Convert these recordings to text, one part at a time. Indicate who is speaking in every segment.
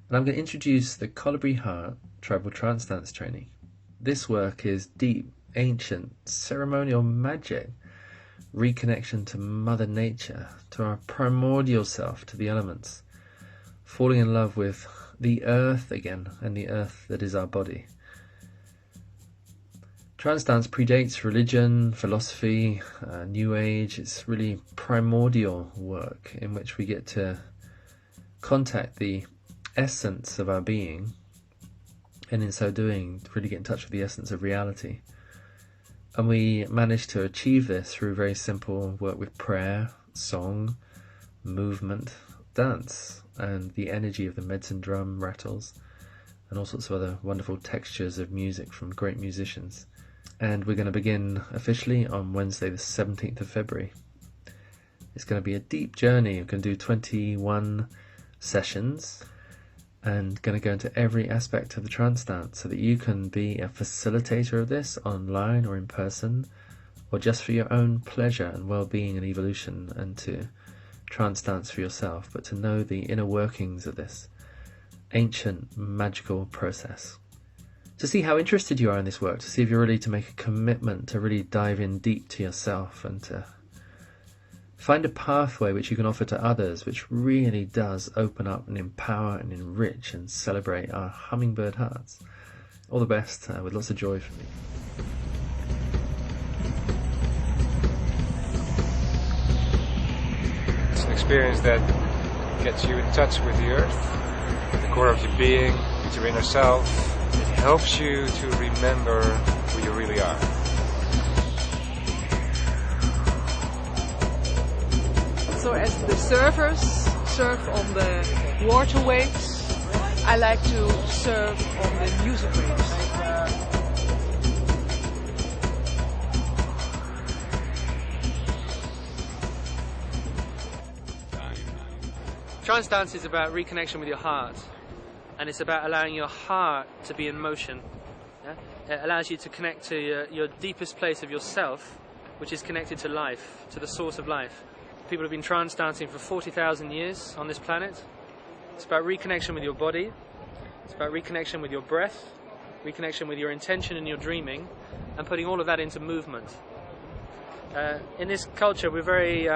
Speaker 1: And I'm going to introduce the Colibri Heart Tribal Trance Dance Training. This work is deep, ancient, ceremonial magic, reconnection to Mother Nature, to our primordial self, to the elements, falling in love with the earth again, and the earth that is our body. Trance dance predates religion, philosophy, New Age. It's really primordial work in which we get to contact the essence of our being, and in so doing really get in touch with the essence of reality. And we manage to achieve this through very simple work with prayer, song, movement, dance, and the energy of the medicine drum rattles, and all sorts of other wonderful textures of music from great musicians. And we're going to begin officially on Wednesday the 17th of February. It's going to be a deep journey. We're going to do 21 sessions, and going to go into every aspect of the trance dance so that you can be a facilitator of this online or in person, or just for your own pleasure and well-being and evolution, and to trance dance for yourself, but to know the inner workings of this ancient magical process. To see how interested you are in this work, to see if you're ready to make a commitment to really dive in deep to yourself and to find a pathway which you can offer to others, which really does open up and empower and enrich and celebrate our hummingbird hearts. All the best, with lots of joy from me.
Speaker 2: It's an experience that gets you in touch with the earth, the core of your being, with your inner self. It helps you to remember who you really are.
Speaker 3: So as the surfers surf on the water waves, I like to surf on the music waves.
Speaker 4: Trance dance is about reconnection with your heart, and it's about allowing your heart to be in motion. Yeah? It allows you to connect to your deepest place of yourself, which is connected to life, to the source of life. People have been trance dancing for 40,000 years on this planet. It's about reconnection with your body. It's about reconnection with your breath, reconnection with your intention and your dreaming, and putting all of that into movement. In this culture, we're very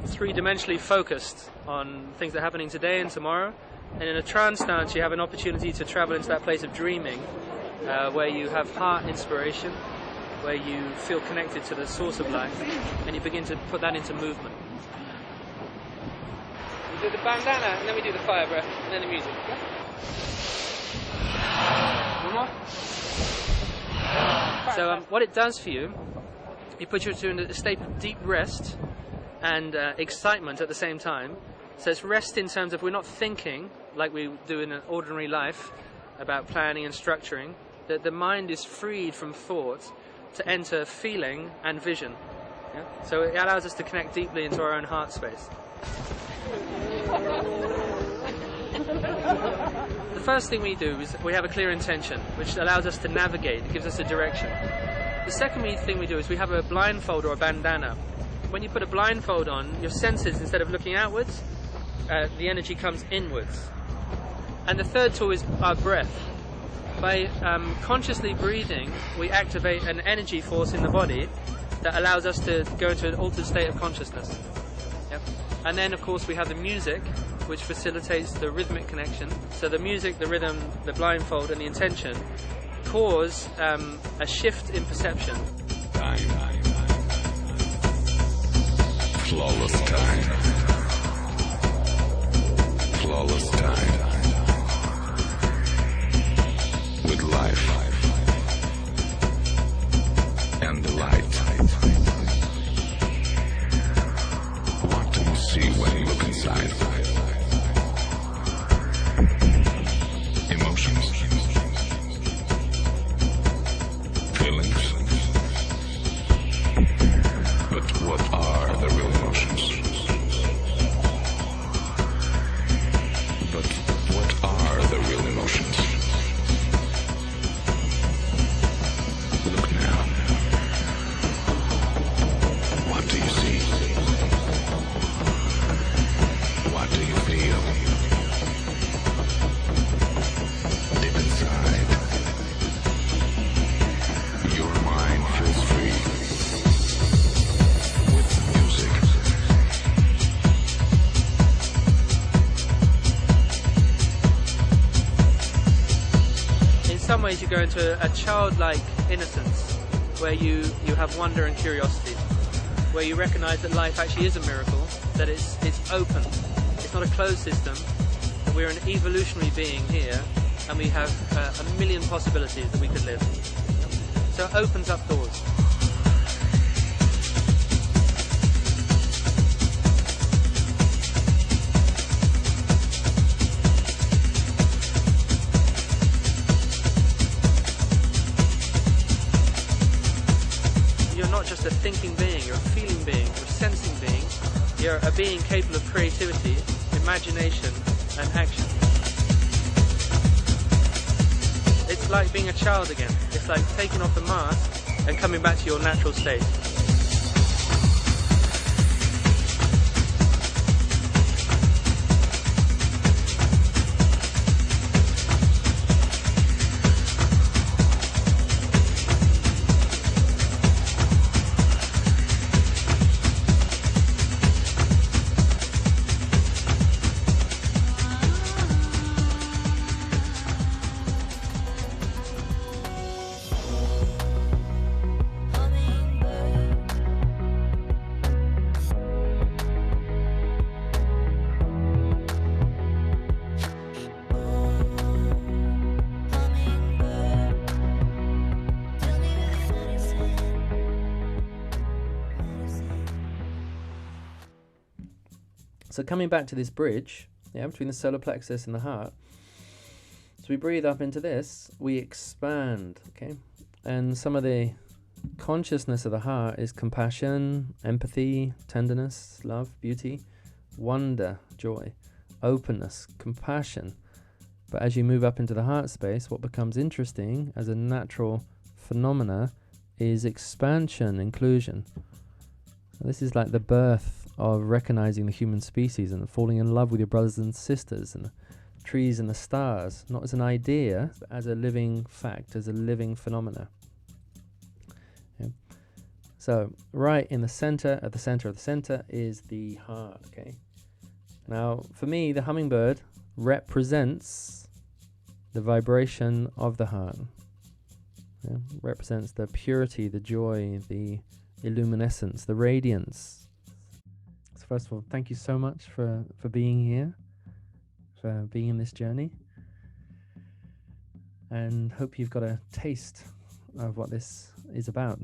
Speaker 4: three-dimensionally focused on things that are happening today and tomorrow. And in a trance dance, you have an opportunity to travel into that place of dreaming, where you have heart inspiration, where you feel connected to the source of life, and you begin to put that into movement. We do the bandana, and then we do the fire breath, and then the music. Yeah? One more. So what it does for you, it puts you into a state of deep rest and excitement at the same time. So it's rest in terms of we're not thinking like we do in an ordinary life about planning and structuring. That the mind is freed from thought to enter feeling and vision. Yeah? So it allows us to connect deeply into our own heart space. The first thing we do is we have a clear intention, which allows us to navigate. It gives us a direction. The second thing we do is we have a blindfold or a bandana. When you put a blindfold on, your senses, instead of looking outwards, the energy comes inwards. And the third tool is our breath. By consciously breathing, we activate an energy force in the body that allows us to go into an altered state of consciousness. Yep. And then, of course, we have the music, which facilitates the rhythmic connection. So the music, the rhythm, the blindfold, and the intention cause a shift in perception.
Speaker 5: Flawless time. Flawless time. With life and the light. What do you see when you look inside? Emotions. Feelings. But what are the real emotions? But what are the real emotions? Look now. What do you see? What do you feel?
Speaker 4: ways you go into a childlike innocence, where you have wonder and curiosity, where you recognize that life actually is a miracle, that it's open, it's not a closed system, that we're an evolutionary being here, and we have a million possibilities that we could live. So it opens up doors. You're not just a thinking being, you're a feeling being, you're a sensing being, you're a being capable of creativity, imagination and action. It's like being a child again. It's like taking off the mask and coming back to your natural state.
Speaker 1: So coming back to this bridge, between the solar plexus and the heart, so we breathe up into this, we expand, okay? And some of the consciousness of the heart is compassion, empathy, tenderness, love, beauty, wonder, joy, openness, compassion. But as you move up into the heart space, what becomes interesting as a natural phenomena is expansion, inclusion. This is like the birth of recognizing the human species and falling in love with your brothers and sisters and the trees and the stars, not as an idea, but as a living fact, as a living phenomena. Yeah. So right in the center, at the center of the center, is the heart. Okay. Now, for me, the hummingbird represents the vibration of the heart. Yeah. Represents the purity, the joy, the illuminescence, the radiance. So first of all, thank you so much for being here, for being in this journey, and hope you've got a taste of what this is about.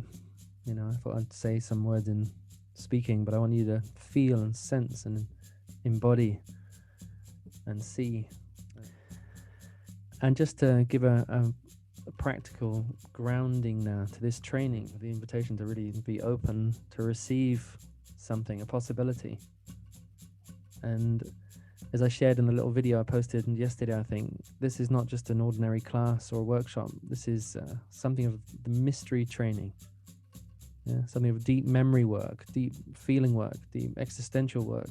Speaker 1: You know, I thought I'd say some words in speaking, but I want you to feel and sense and embody and see. And just to give a practical grounding now to this training, the invitation to really be open to receive something, a possibility. And as I shared in the little video I posted yesterday, I think this is not just an ordinary class or workshop. This is something of the mystery training. Yeah, something of deep memory work, deep feeling work, deep existential work,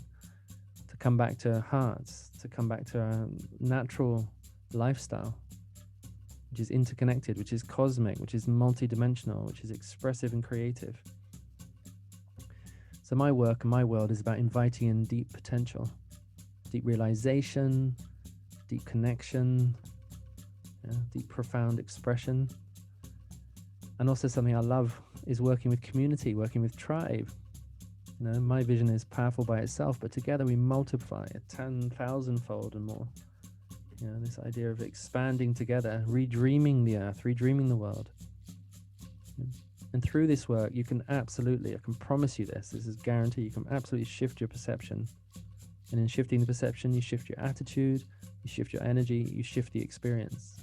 Speaker 1: to come back to hearts, to come back to a natural lifestyle, which is interconnected, which is cosmic, which is multidimensional, which is expressive and creative. So my work and my world is about inviting in deep potential, deep realization, deep connection, deep profound expression. And also something I love is working with community, working with tribe. You know, my vision is powerful by itself, but together we multiply it 10,000-fold and more. You know, this idea of expanding together, redreaming the earth, redreaming the world. And through this work, you can absolutely, I can promise you this is guaranteed, you can absolutely shift your perception. And in shifting the perception, you shift your attitude, you shift your energy, you shift the experience.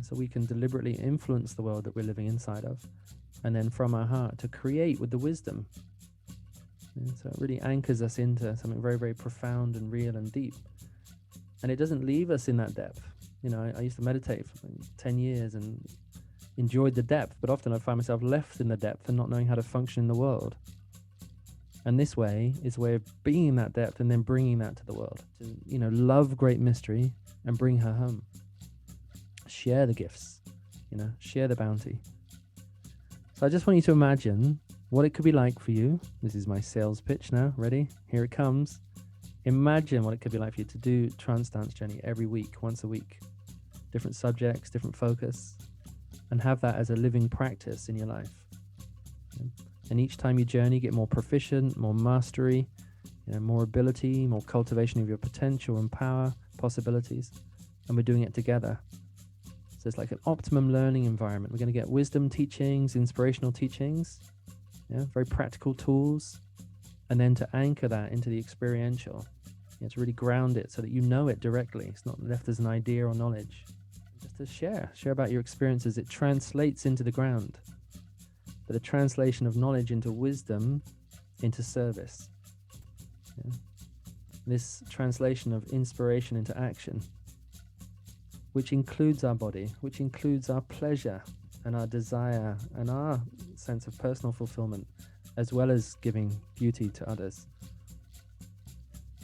Speaker 1: So we can deliberately influence the world that we're living inside of. And then from our heart to create with the wisdom. So it really anchors us into something very, very profound and real and deep. And it doesn't leave us in that depth. You know, I used to meditate for 10 years and enjoyed the depth, but often I find myself left in the depth and not knowing how to function in the world. And this way is a way of being in that depth and then bringing that to the world. To, you know, love great mystery and bring her home. Share the gifts, you know, share the bounty. So I just want you to imagine what it could be like for you. This is my sales pitch now. Ready? Here it comes. Imagine what it could be like for you to do Trance Dance Journey every week, once a week.
Speaker 6: different subjects, different focus, and have that as a living practice in your life. And each time you journey, get more proficient, more mastery, more ability, more cultivation of your potential and power, possibilities, and we're doing it together. So it's like an optimum learning environment. We're going to get wisdom teachings, inspirational teachings, very practical tools, and then to anchor that into the experiential, to really ground it so that you know it directly. It's not left as an idea or knowledge. Just to share about your experiences. It translates into the ground. But the translation of knowledge into wisdom, into service. This translation of inspiration into action, which includes our body, which includes our pleasure and our desire and our sense of personal fulfillment, as well as giving beauty to others.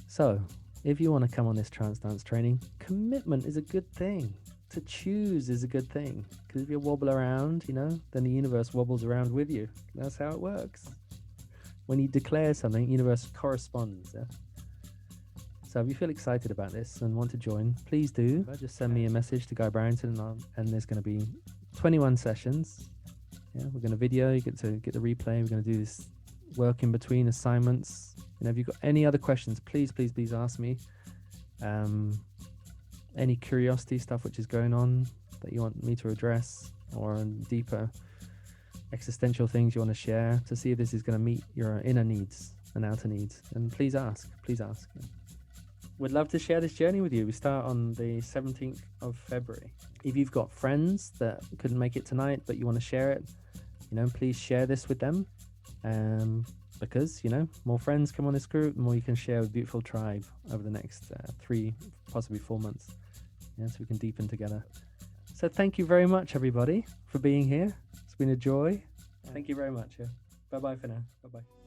Speaker 6: So, if you want to come on this trance dance training, commitment is a good thing. To choose is a good thing. Because if you wobble around, then the universe wobbles around with you. That's how it works. When you declare something, the universe corresponds. Yeah? So if you feel excited about this and want to join, please do. Just send me a message to Guy Barrington, and there's going to be 21 sessions. Yeah, we're going to video. You get to get the replay. We're going to do this work in between assignments. If you've got any other questions, please ask me. Any curiosity stuff which is going on that you want me to address, or deeper existential things you want to share, to see if this is going to meet your inner needs and outer needs. And please ask. Yeah. We'd love to share this journey with you. We start on the 17th of February. If you've got friends that couldn't make it tonight but you want to share it, please share this with them. Because, more friends come on this group, the more you can share with a beautiful tribe over the next 3, possibly 4 months. So we can deepen together. So thank you very much, everybody, for being here. It's been a joy. Thank you very much. Yeah. Bye-bye for now. Bye-bye.